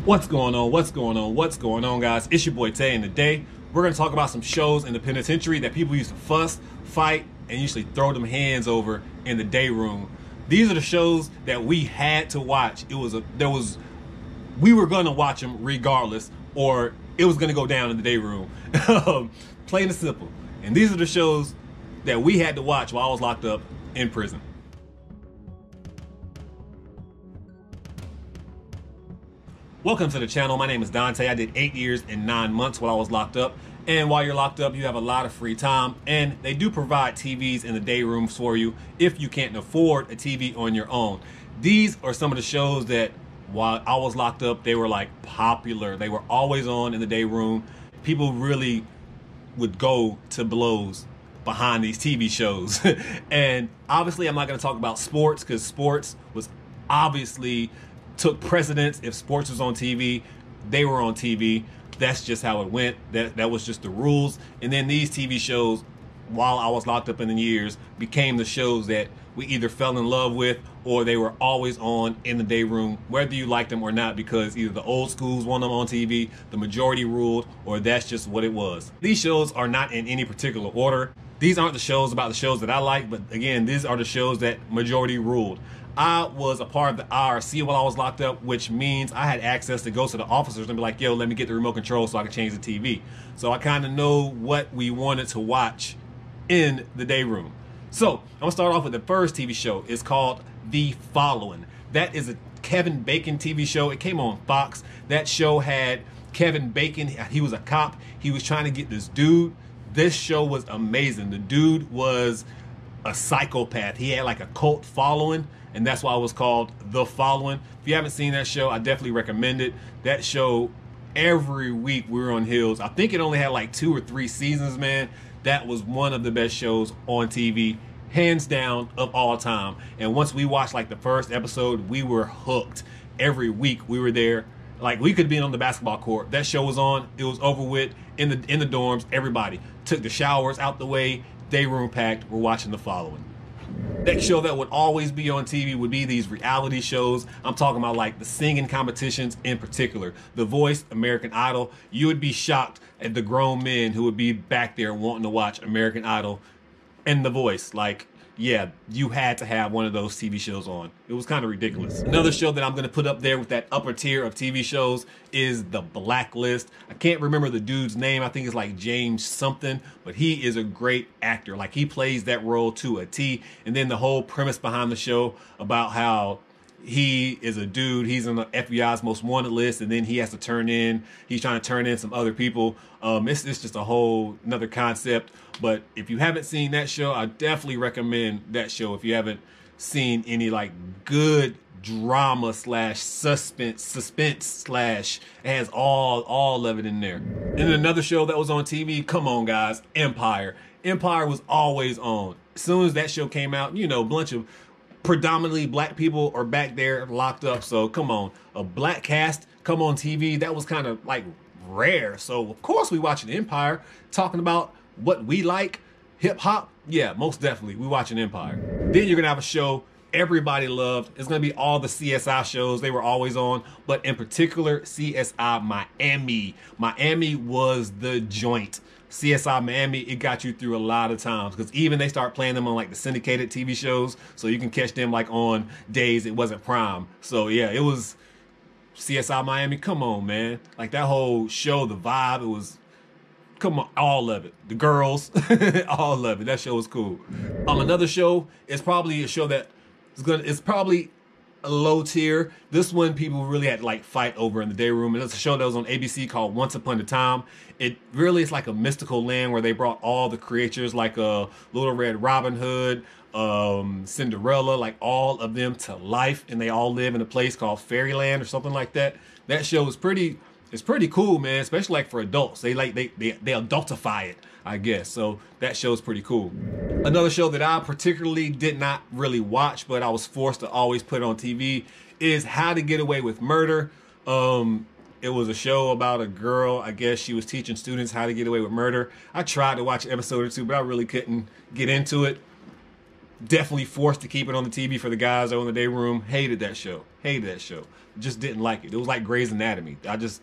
What's going on? What's going on? What's going on, guys? It's your boy Tay, and today we're going to talk about some shows in the penitentiary that people used to fuss, fight, and usually throw them hands over in the day room. These are the shows that we had to watch. We were going to watch them regardless, or it was going to go down in the day room. Plain and simple. And these are the shows that we had to watch while I was locked up in prison. Welcome to the channel. My name is Dante. I did 8 years and 9 months while I was locked up. And while you're locked up, you have a lot of free time. And they do provide TVs in the day rooms for you if you can't afford a TV on your own. These are some of the shows that while I was locked up, they were like popular. They were always on in the day room. People really would go to blows behind these TV shows. And obviously I'm not going to talk about sports, because sports was obviously took precedence. If sports was on TV, they were on TV. That's just how it went. That was just the rules. And then these TV shows, while I was locked up in the years, became the shows that we either fell in love with or they were always on in the day room, whether you liked them or not, because either the old schools wanted them on TV, the majority ruled, or that's just what it was. These shows are not in any particular order. These aren't the shows about the shows that I like, but again, these are the shows that majority ruled. I was a part of the IRC while I was locked up, which means I had access to go to the officers and be like, yo, let me get the remote control so I can change the TV. So I kind of know what we wanted to watch in the day room. So I'm gonna start off with the first TV show. It's called The Following. That is a Kevin Bacon TV show. It came on Fox. That show had Kevin Bacon. He was a cop. He was trying to get this dude. This show was amazing. The dude was a psychopath. He had like a cult following, and that's why it was called The Following. If you haven't seen that show, I definitely recommend it. That show, every week we were on Hills. I think it only had like 2 or 3 seasons, man. That was one of the best shows on TV, hands down, of all time. And once we watched like the first episode, we were hooked. Every week we were there. Like, we could be on the basketball court. That show was on. It was over with. In the dorms, everybody took the showers out the way. Day room packed. We're watching The Following. Next show that would always be on TV would be these reality shows. I'm talking about like the singing competitions in particular. The Voice, American Idol. You would be shocked at the grown men who would be back there wanting to watch American Idol and The Voice. Like, yeah, you had to have one of those TV shows on. It was kind of ridiculous. Another show that I'm going to put up there with that upper tier of TV shows is The Blacklist. I can't remember the dude's name. I think it's like James something, but he is a great actor. Like, he plays that role to a T. And then the whole premise behind the show about how he is a dude, he's on the FBI's most wanted list, and then he has to he's trying to turn in some other people. It's just a whole another concept. But if you haven't seen that show, I definitely recommend that show. If you haven't seen any like good drama slash suspense slash, it has all of it in there. And then another show that was on TV, come on guys, Empire. Empire was always on. As soon as that show came out, you know, a bunch of predominantly black people are back there locked up. So come on, a black cast come on TV, that was kind of like rare. So of course we watching Empire, talking about what we like, hip hop. Yeah, most definitely we watching Empire. Then you're gonna have a show everybody loved. It's gonna be all the CSI shows. They were always on, but in particular CSI Miami. Miami was the joint. CSI Miami, it got you through a lot of times, because even they start playing them on like the syndicated TV shows, so you can catch them like on days it wasn't prime. So yeah, it was CSI Miami. Come on, man. Like, that whole show, the vibe, it was, come on, all of it. The girls, all of it. That show was cool. Another show is probably a show that it's probably a low tier. This one people really had to like fight over in the day room, and it's a show that was on ABC called Once Upon a Time. It really is like a mystical land where they brought all the creatures, like Little Red Robin Hood, Cinderella, like all of them to life, and they all live in a place called Fairyland or something like that. That show is it's pretty cool, man, especially like for adults. They adultify it, I guess. So that show is pretty cool. Another show that I particularly did not really watch, but I was forced to always put on TV, is How to Get Away with Murder. It was a show about a girl. I guess she was teaching students how to get away with murder. I tried to watch an episode or two, but I really couldn't get into it. definitely forced to keep it on the TV for the guys that were in the day room. Hated that show. Hated that show. Just didn't like it. It was like Grey's Anatomy. I just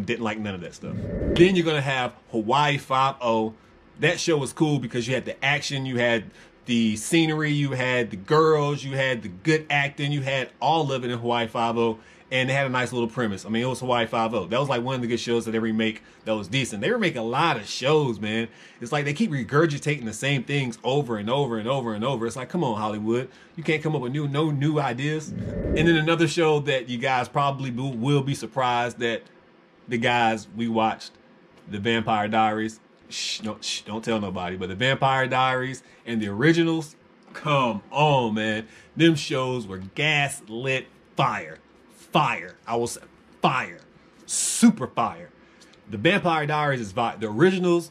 didn't like none of that stuff. Then you're going to have Hawaii Five-0. That show was cool because you had the action, you had the scenery, you had the girls, you had the good acting, you had all of it in Hawaii Five-0. And they had a nice little premise. I mean, it was Hawaii Five-0. That was like one of the good shows that they remake that was decent. They remake a lot of shows, man. It's like they keep regurgitating the same things over and over and over and over. It's like, come on, Hollywood. You can't come up with no new ideas. And then another show that you guys probably will be surprised that the guys we watched, The Vampire Diaries. Don't tell nobody. But The Vampire Diaries and the originals, come on, man. Them shows were gas-lit fire. Fire. I will say fire. Super fire. The Vampire Diaries is fire. The originals,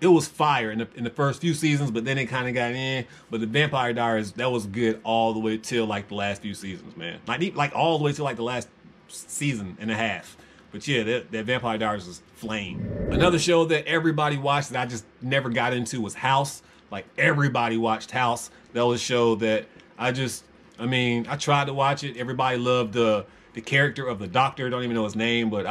it was fire in the first few seasons, but then it kind of got in. But the Vampire Diaries, that was good all the way till like the last few seasons, man. Like all the way till like the last season and a half. But yeah, that Vampire Diaries was flame. Another show that everybody watched that I just never got into was House. Like everybody watched House. That was a show that I tried to watch it. Everybody loved the character of the doctor. Don't even know his name, but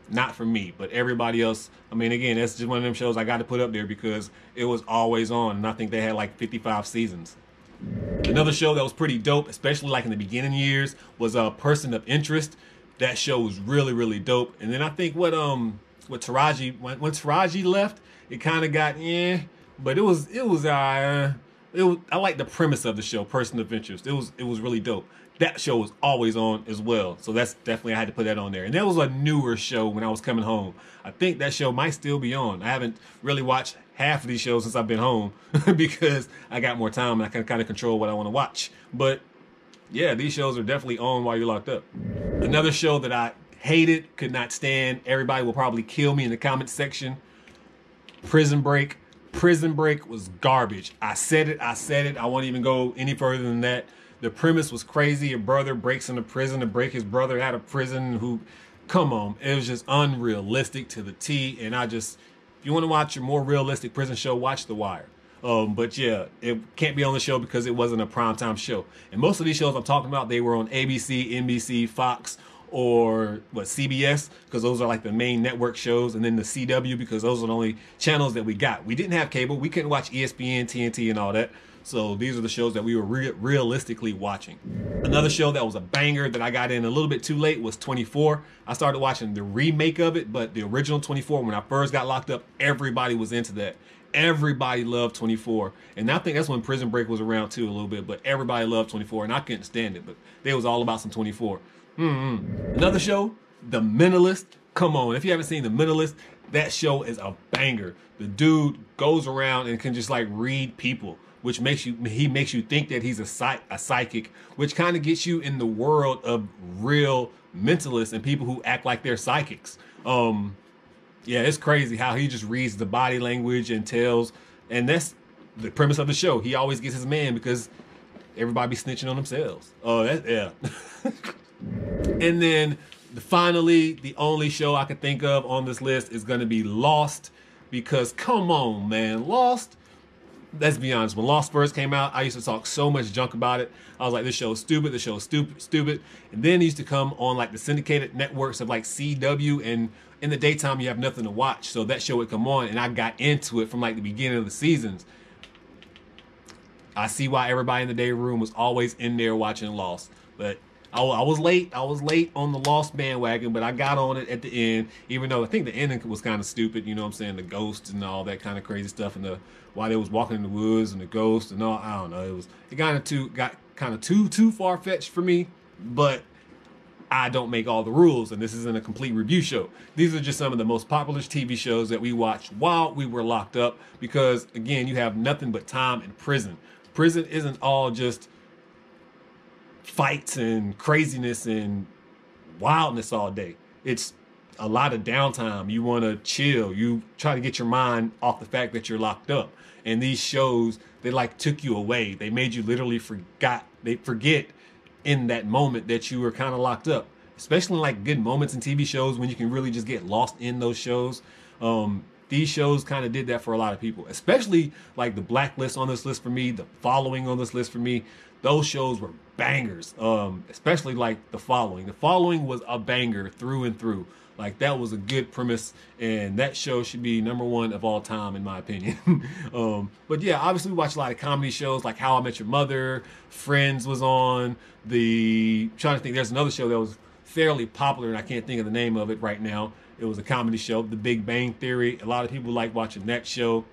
not for me. But everybody else, I mean, again, that's just one of them shows I got to put up there because it was always on. And I think they had like 55 seasons. Another show that was pretty dope, especially like in the beginning years, was Person of Interest. That show was really, really dope. And then I think when Taraji left, it kind of got but I like the premise of the show, Person of Interest. It was really dope. That show was always on as well. So that's definitely, I had to put that on there. And that was a newer show when I was coming home. I think that show might still be on. I haven't really watched half of these shows since I've been home because I got more time and I can kind of control what I want to watch. But yeah, these shows are definitely on while you're locked up. Another show that I hated, could not stand, everybody will probably kill me in the comment section, Prison Break. Prison Break was garbage. I said it. I won't even go any further than that. The premise was crazy. A brother breaks into prison to break his brother out of prison come on. It was just unrealistic to the T. And if you want to watch a more realistic prison show, watch The Wire. But yeah, it can't be on the show because it wasn't a primetime show. And most of these shows I'm talking about, they were on ABC, NBC, Fox, or CBS, because those are like the main network shows, and then the CW, because those are the only channels that we got. We didn't have cable. We couldn't watch ESPN, TNT, and all that. So these are the shows that we were realistically watching. Another show that was a banger that I got in a little bit too late was 24. I started watching the remake of it, but the original 24, when I first got locked up, everybody was into that. Everybody loved 24. And I think that's when Prison Break was around too a little bit, but everybody loved 24, and I couldn't stand it, but they was all about some 24. Another show, The Mentalist. Come on, if you haven't seen The Mentalist, that show is a banger. The dude goes around and can just like read people, which makes you think that he's a psychic, which kind of gets you in the world of real mentalists and people who act like they're psychics. Yeah, it's crazy how he just reads the body language and tells, and that's the premise of the show. He always gets his man because everybody be snitching on themselves. Oh, yeah. And then finally, the only show I could think of on this list is going to be Lost, because come on, man, Lost. Let's be honest, when Lost first came out, I used to talk so much junk about it. I was like, this show is stupid, this show is stupid. And then it used to come on like the syndicated networks of like CW, and in the daytime you have nothing to watch. So that show would come on, and I got into it from like the beginning of the seasons. I see why everybody in the day room was always in there watching Lost. But I was late. I was late on the Lost bandwagon, but I got on it at the end, even though I think the ending was kind of stupid. You know what I'm saying? The ghosts and all that kind of crazy stuff, and while they was walking in the woods and the ghosts and all. I don't know. It got kind of too far fetched for me. But I don't make all the rules, and this isn't a complete review show. These are just some of the most popular TV shows that we watched while we were locked up, because again, you have nothing but time in prison. Prison isn't all just fights and craziness and wildness all day. It's a lot of downtime. You want to chill. You try to get your mind off the fact that you're locked up. And these shows, they like took you away. They made you literally forget in that moment that you were kind of locked up. Especially like good moments in TV shows when you can really just get lost in those shows. these shows kind of did that for a lot of people, especially like the Blacklist on this list for me, the Following on this list for me. Those shows were bangers, especially like the Following. The Following was a banger through and through. Like, that was a good premise, and that show should be #1 of all time, in my opinion. But yeah, obviously we watch a lot of comedy shows like How I Met Your Mother, Friends was on, I'm trying to think, there's another show that was fairly popular, and I can't think of the name of it right now. It was a comedy show, The Big Bang Theory. A lot of people like watching that show.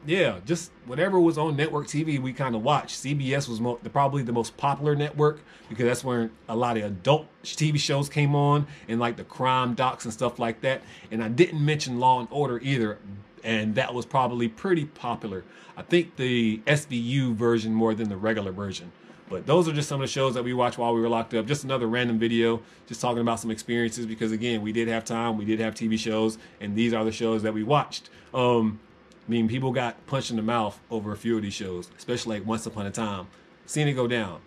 Yeah, just whatever was on network TV, we kind of watched. CBS was probably the most popular network because that's where a lot of adult TV shows came on, and like the crime docs and stuff like that. And I didn't mention Law and Order either, and that was probably pretty popular. I think the SVU version more than the regular version. But those are just some of the shows that we watched while we were locked up. Just another random video, just talking about some experiences because, again, we did have time, we did have TV shows, and these are the shows that we watched. I mean, people got punched in the mouth over a few of these shows, especially like Once Upon a Time. Seen it go down.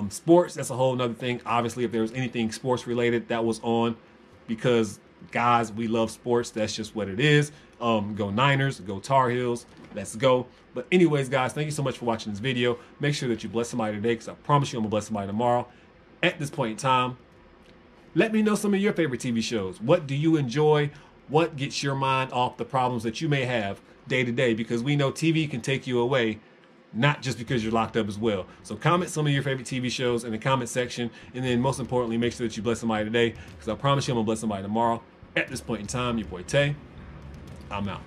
Sports, that's a whole nother thing. Obviously, if there was anything sports related, that was on because, guys, we love sports. That's just what it is. Go Niners, go Tar Heels. Let's go. But anyways, guys, thank you so much for watching this video. Make sure that you bless somebody today because I promise you I'm going to bless somebody tomorrow. At this point in time, let me know some of your favorite TV shows. What do you enjoy? What gets your mind off the problems that you may have day to day? Because we know TV can take you away, not just because you're locked up as well. So comment some of your favorite TV shows in the comment section. And then most importantly, make sure that you bless somebody today because I promise you I'm going to bless somebody tomorrow. At this point in time, your boy Tay, I'm out.